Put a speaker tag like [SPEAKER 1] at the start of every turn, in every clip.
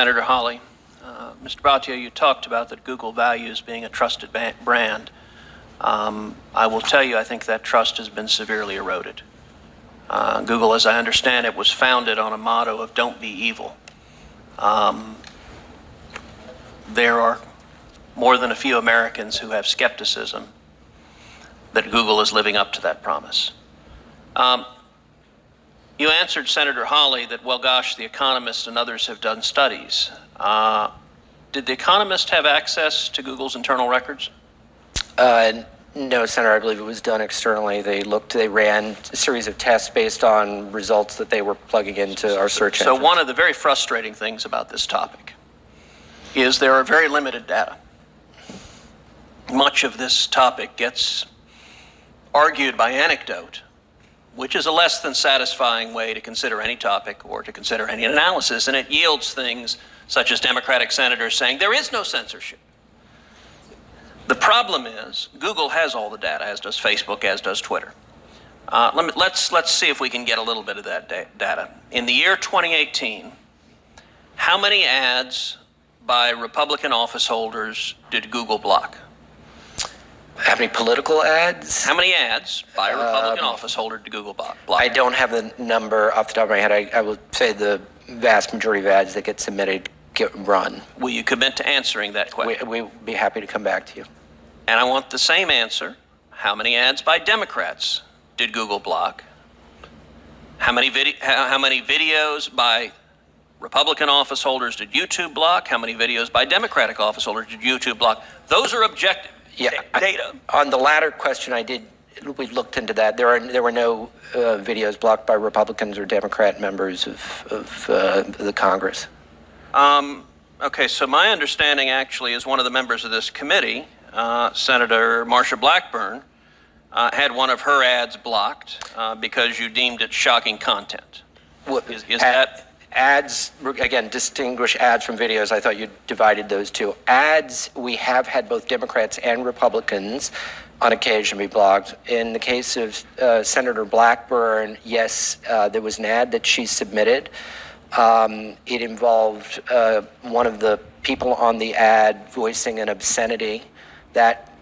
[SPEAKER 1] Senator Hawley. Mr. Bhatia, you talked about that Google values being a trusted brand. I will tell you, I think that trust has been severely eroded. Google, as I understand it, was founded on a motto of don't be evil. There are more than a few Americans who have skepticism that Google is living up to that promise. You answered Senator Hawley that, well, gosh, The Economist and others have done studies. Did The Economist have access to Google's internal records?
[SPEAKER 2] No, Senator, I believe it was done externally. They ran a series of tests based on results that they were plugging into our search engine.
[SPEAKER 1] So one of the very frustrating things about this topic is there are very limited data. Much of this topic gets argued by anecdote, which is a less than satisfying way to consider any topic or to consider any analysis, and it yields things such as Democratic senators saying there is no censorship. The problem is Google has all the data, as does Facebook, as does Twitter. Let's see if we can get a little bit of that data. In the year 2018, how many ads by Republican office holders did Google block?
[SPEAKER 2] How many political ads?
[SPEAKER 1] How many ads by a Republican office holder did Google block?
[SPEAKER 2] I don't have the number off the top of my head. I will say the vast majority of ads that get submitted get run.
[SPEAKER 1] Will you commit to answering that question?
[SPEAKER 2] We'll be happy to come back to you.
[SPEAKER 1] And I want the same answer. How many ads by Democrats did Google block? How many videos by Republican office holders did YouTube block? How many videos by Democratic office holders did YouTube block? Those are objective data.
[SPEAKER 2] On the latter question, we looked into that. There were no videos blocked by Republicans or Democrat members of the Congress.
[SPEAKER 1] Okay, so my understanding actually is one of the members of this committee, Senator Marsha Blackburn, had one of her ads blocked because you deemed it shocking content. Is that?
[SPEAKER 2] Ads, again, distinguish ads from videos. I thought you divided those two. Ads, we have had both Democrats and Republicans on occasion be blocked. In the case of Senator Blackburn, yes, there was an ad that she submitted. It involved one of the people on the ad voicing an obscenity that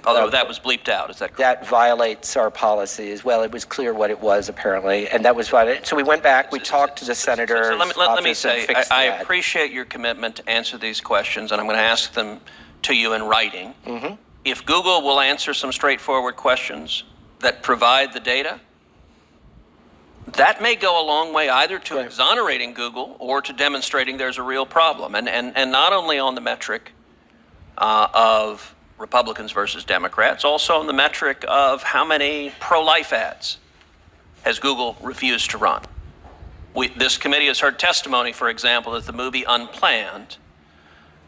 [SPEAKER 1] although that was bleeped out, is that correct?
[SPEAKER 2] That violates our policy as well. It was clear what it was, apparently, and that was violated. So we went back, we talked to the senator.
[SPEAKER 1] So let me say, I appreciate your commitment to answer these questions, and I'm going to ask them to you in writing. Mm-hmm. If Google will answer some straightforward questions that provide the data, that may go a long way either to exonerating Google or to demonstrating there's a real problem. And not only on the metric of Republicans versus Democrats, also on the metric of how many pro-life ads has Google refused to run. This committee has heard testimony, for example, that the movie Unplanned,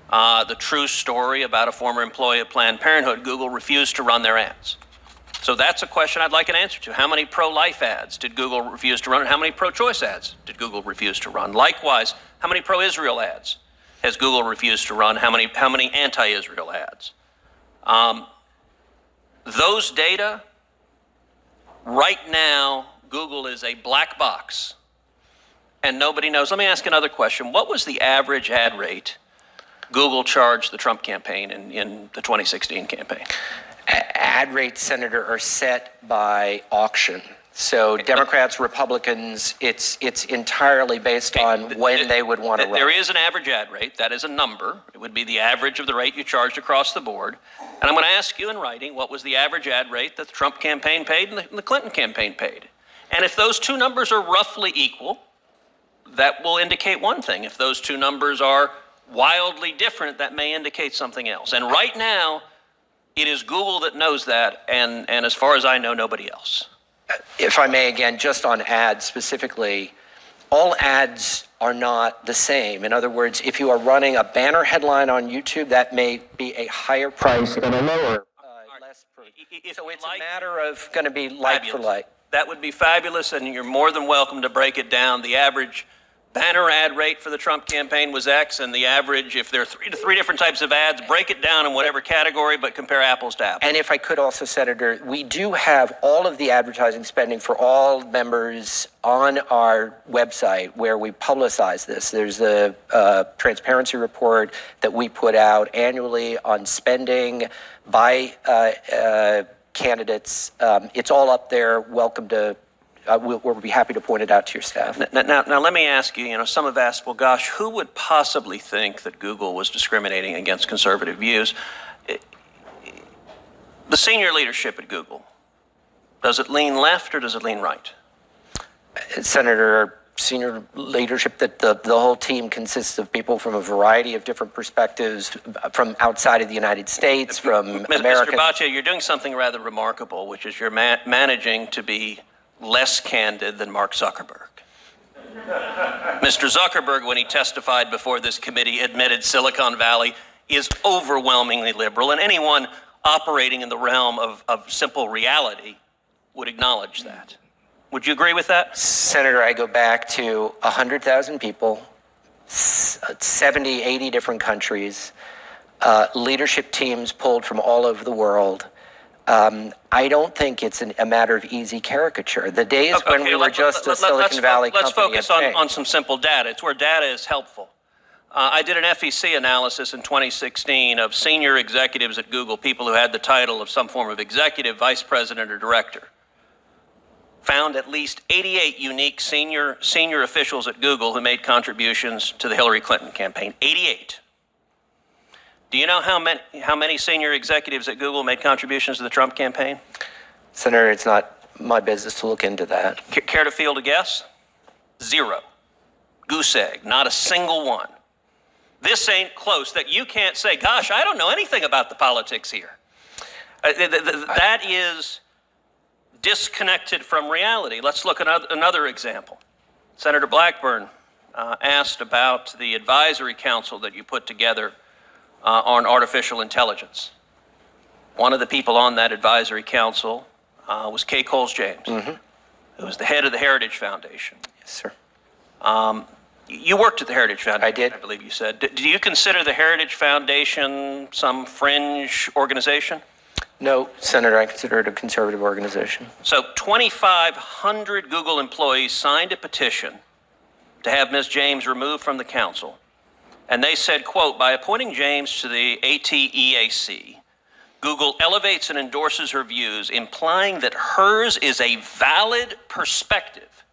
[SPEAKER 1] the true story about a former employee of Planned Parenthood, Google refused to run their ads. So that's a question I'd like an answer to. How many pro-life ads did Google refuse to run, and how many pro-choice ads did Google refuse to run? Likewise, how many pro-Israel ads has Google refused to run? How many anti-Israel ads? Those data, right now, Google is a black box, and nobody knows. Let me ask another question. What was the average ad rate Google charged the Trump campaign in the 2016 campaign?
[SPEAKER 2] Ad rates, Senator, are set by auction. So Democrats, Republicans, it's entirely based on when they would want to run.
[SPEAKER 1] There is an average ad rate. That is a number. It would be the average of the rate you charged across the board. And I'm going to ask you in writing, what was the average ad rate that the Trump campaign paid and the Clinton campaign paid? And if those two numbers are roughly equal, that will indicate one thing. If those two numbers are wildly different, that may indicate something else. And right now, it is Google that knows that, and as far as I know, nobody else.
[SPEAKER 2] If I may, again, just on ads specifically, all ads are not the same. In other words, if you are running a banner headline on YouTube, that may be a higher price than a lower, less price. So it's a matter of going to be like for like.
[SPEAKER 1] That would be fabulous, and you're more than welcome to break it down. The average banner ad rate for the Trump campaign was X, and the average, if there are three different types of ads, break it down in whatever category, but compare apples to apples.
[SPEAKER 2] And if I could also, Senator, we do have all of the advertising spending for all members on our website where we publicize this. There's a transparency report that we put out annually on spending by candidates. It's all up there. Welcome to. We'll be happy to point it out to your staff.
[SPEAKER 1] Now, let me ask you, some have asked, well, gosh, who would possibly think that Google was discriminating against conservative views? The senior leadership at Google, does it lean left or does it lean right?
[SPEAKER 2] Senator, senior leadership, that the whole team consists of people from a variety of different perspectives, from outside of the United States, from America.
[SPEAKER 1] Mr. Baccia, you're doing something rather remarkable, which is you're managing to be less candid than Mark Zuckerberg. Mr. Zuckerberg, when he testified before this committee, admitted Silicon Valley is overwhelmingly liberal, and anyone operating in the realm of simple reality would acknowledge that. Would you agree with that?
[SPEAKER 2] Senator, I go back to 100,000 people, 70, 80 different countries, leadership teams pulled from all over the world. I don't think it's a matter of easy caricature. The days when we were just a Silicon Valley company.
[SPEAKER 1] Let's focus on some simple data. It's where data is helpful. I did an FEC analysis in 2016 of senior executives at Google, people who had the title of some form of executive, vice president, or director. Found at least 88 unique senior officials at Google who made contributions to the Hillary Clinton campaign. 88. Do you know how many senior executives at Google made contributions to the Trump campaign?
[SPEAKER 2] Senator, it's not my business to look into that.
[SPEAKER 1] Care to field a guess? 0. Goose egg, not a single one. This ain't close that you can't say, gosh, I don't know anything about the politics here. That is disconnected from reality. Let's look at another example. Senator Blackburn asked about the advisory council that you put together on artificial intelligence. One of the people on that advisory council was Kay Coles James, who was the head of the Heritage Foundation.
[SPEAKER 2] Yes, sir.
[SPEAKER 1] You worked at the Heritage Foundation,
[SPEAKER 2] I did.
[SPEAKER 1] I believe you said. Do you consider the Heritage Foundation some fringe organization?
[SPEAKER 2] No, Senator, I consider it a conservative organization.
[SPEAKER 1] So 2,500 Google employees signed a petition to have Ms. James removed from the council. And they said, quote, by appointing James to the ATEAC, Google elevates and endorses her views, implying that hers is a valid perspective,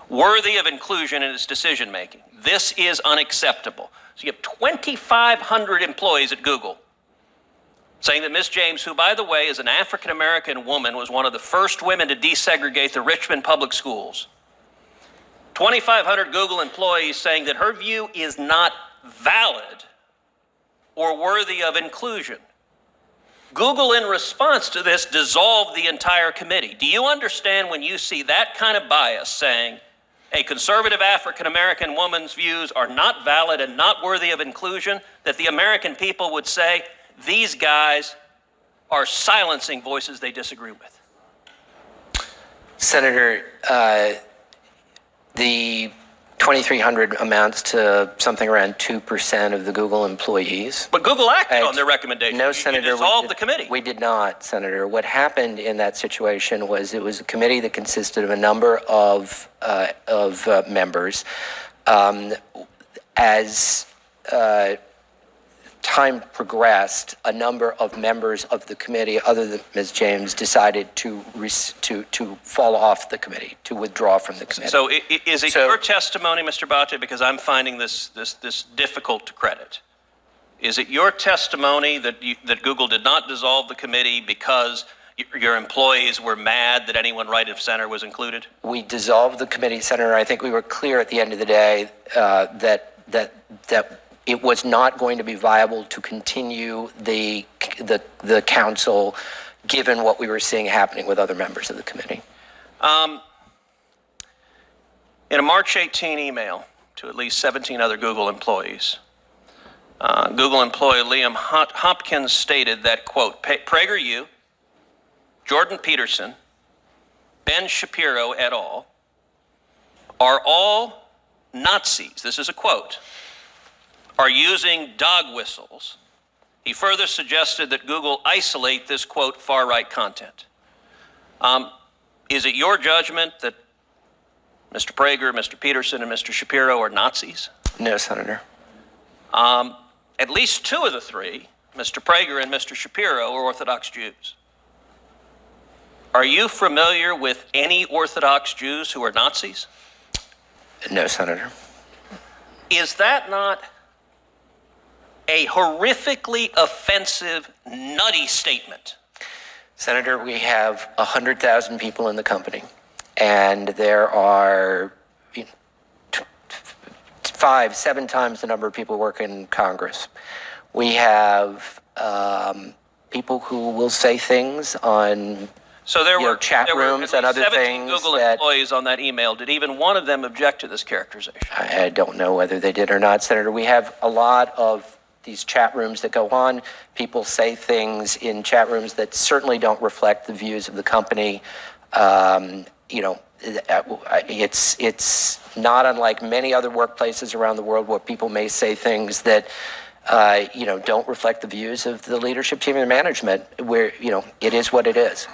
[SPEAKER 1] worthy of inclusion in its decision-making. This is unacceptable. So you have 2,500 employees at Google saying that Ms. James, who, by the way, is an African-American woman, was one of the first women to desegregate the Richmond public schools. 2,500 Google employees saying that her view is not valid or worthy of inclusion. Google, in response to this, dissolved the entire committee. Do you understand when you see that kind of bias saying a conservative African-American woman's views are not valid and not worthy of inclusion, that the American people would say, these guys are silencing voices they disagree with?
[SPEAKER 2] Senator, the 2,300 amounts to something around 2% of the Google employees.
[SPEAKER 1] But Google acted on their recommendation.
[SPEAKER 2] No, Senator.
[SPEAKER 1] You dissolved the committee.
[SPEAKER 2] We did not, Senator. What happened in that situation was it was a committee that consisted of a number of members. As time progressed, a number of members of the committee, other than Ms. James, decided to fall off the committee, to withdraw from the committee.
[SPEAKER 1] So is it your testimony, Mr. Baccia, because I'm finding this difficult to credit? Is it your testimony that Google did not dissolve the committee because your employees were mad that anyone right of center was included?
[SPEAKER 2] We dissolved the committee, Senator. I think we were clear at the end of the day that it was not going to be viable to continue the council, given what we were seeing happening with other members of the committee.
[SPEAKER 1] In a March 18 email to at least 17 other Google employees, Google employee Liam Hopkins stated that, quote, PragerU, Jordan Peterson, Ben Shapiro et al. Are all Nazis, this is a quote, are using dog whistles. He further suggested that Google isolate this, quote, far-right content. Is it your judgment that Mr. Prager, Mr. Peterson, and Mr. Shapiro are Nazis?
[SPEAKER 2] No, Senator.
[SPEAKER 1] At least two of the three, Mr. Prager and Mr. Shapiro, are Orthodox Jews. Are you familiar with any Orthodox Jews who are Nazis?
[SPEAKER 2] No, Senator.
[SPEAKER 1] Is that not a horrifically offensive, nutty statement?
[SPEAKER 2] Senator, we have 100,000 people in the company, and there are 5, 7 times the number of people working in Congress. We have people who will say things on chat rooms and other things.
[SPEAKER 1] Google employees on that email. Did even one of them object to this characterization?
[SPEAKER 2] I don't know whether they did or not, Senator. We have a lot of these chat rooms that go on. People say things in chat rooms that certainly don't reflect the views of the company. It's not unlike many other workplaces around the world where people may say things that don't reflect the views of the leadership team and management, where, it is what it is.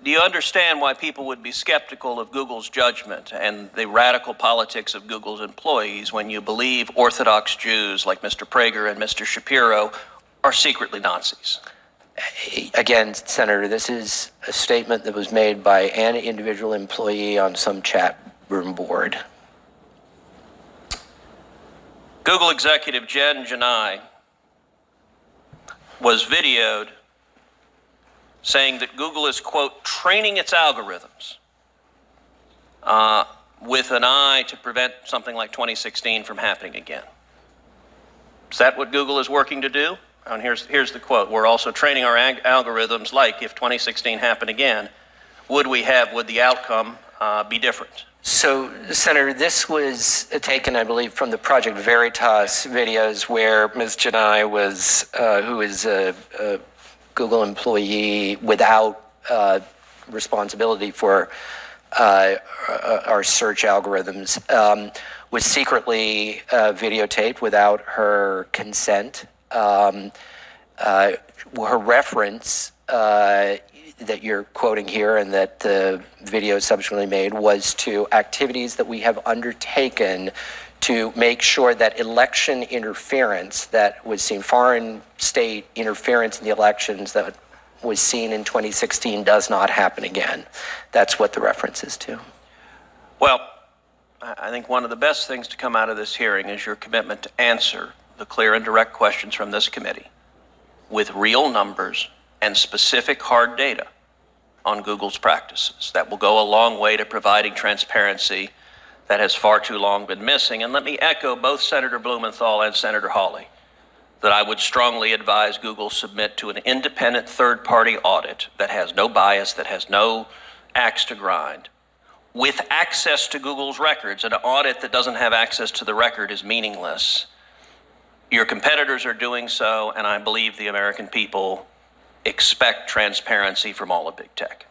[SPEAKER 1] Do you understand why people would be skeptical of Google's judgment and the radical politics of Google's employees when you believe Orthodox Jews like Mr. Prager and Mr. Shapiro are secretly Nazis?
[SPEAKER 2] Again, Senator, this is a statement that was made by an individual employee on some chat room board.
[SPEAKER 1] Google executive Jen Janai was videoed saying that Google is, quote, training its algorithms with an eye to prevent something like 2016 from happening again. Is that what Google is working to do? And here's the quote. We're also training our algorithms like if 2016 happened again, would the outcome be different?
[SPEAKER 2] So, Senator, this was taken, I believe, from the Project Veritas videos where Ms. Janai was, who is a Google employee without responsibility for our search algorithms, was secretly videotaped without her consent. Her reference that you're quoting here and that the video subsequently made was to activities that we have undertaken to make sure that election interference that was seen, foreign state interference in the elections that was seen in 2016 does not happen again. That's what the reference is to.
[SPEAKER 1] Well, I think one of the best things to come out of this hearing is your commitment to answer the clear and direct questions from this committee with real numbers and specific hard data on Google's practices. That will go a long way to providing transparency that has far too long been missing. And let me echo both Senator Blumenthal and Senator Hawley that I would strongly advise Google submit to an independent third-party audit that has no bias, that has no axe to grind, with access to Google's records. An audit that doesn't have access to the record is meaningless. Your competitors are doing so, and I believe the American people expect transparency from all of big tech.